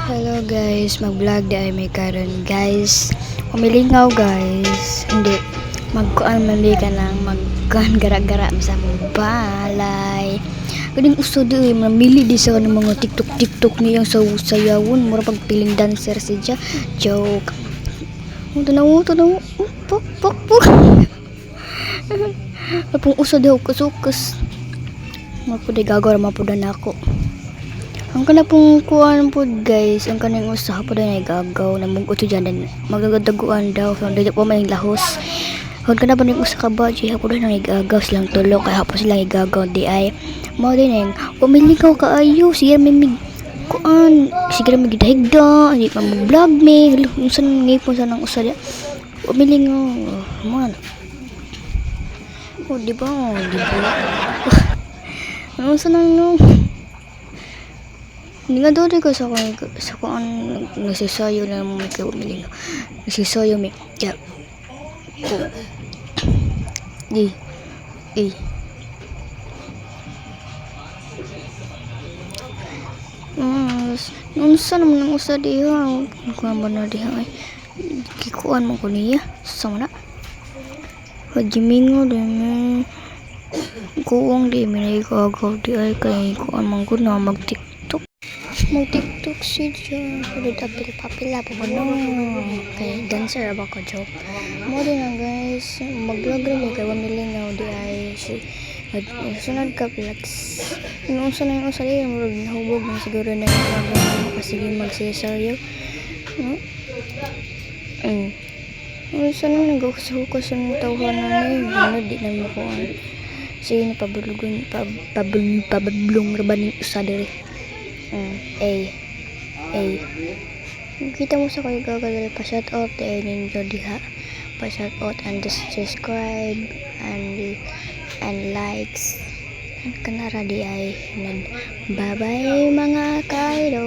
Hello guys, mag-vlog di ay may karon guys. Umilingaw guys. Hindi magkuan man di ka nang magkuan gara-gara sa mong balay. Kading uso di mamili di sa kanang mga TikTok niyang sayawon mura pagpiling dancer siya. Joke. Tanaw. Pok. Apong uso di ako kasukas. Mapuday gagawin mapudan ako. Ang kana pong kuan po guys, ang kanang usaha po din ay gagaw na mong uto dyan din magagadaguan daw so dito po may lahos. Huwag ka na ba rin usa ka ba siya po din ang igagaw silang tulo kaya hapos silang igagaw di ay mo din ang umiligaw ka ayo siya may kuan siguro may gidahigda hindi pa mo vlog me unsan ngipon sa nang usa di umilingaw man di ba ano sa nang no. Hindi nga doon ko sa kung nagsisayo na mo may kaumiling. Nagsisayo may kaya ko. Unsa naman ang usa diha? Kuan ba na diha ay kikuan mo ko niya. Sama na. Hajimingo din kuwang di minay kagaw di ay kay kuan man gud na mag-TikTok siya. Pwede dapil papila po ano. Kay dancer ba ko joke. Mo din na guys. Mag-vlog rin kay wamilingaw di ay sunod ka vlogs. Yung usa na yung usa rin murag nahubog na siguro na yung sige magsisaryo. Usa na naghukas ng tawhan na ni. Ano di na mo ko. Sige ni pabablong rabaning usa diri. Kita mo sa kayo gagal pa shout out ninyo diha pa shout out and subscribe and likes and kanara di ay bye bye mga kaido.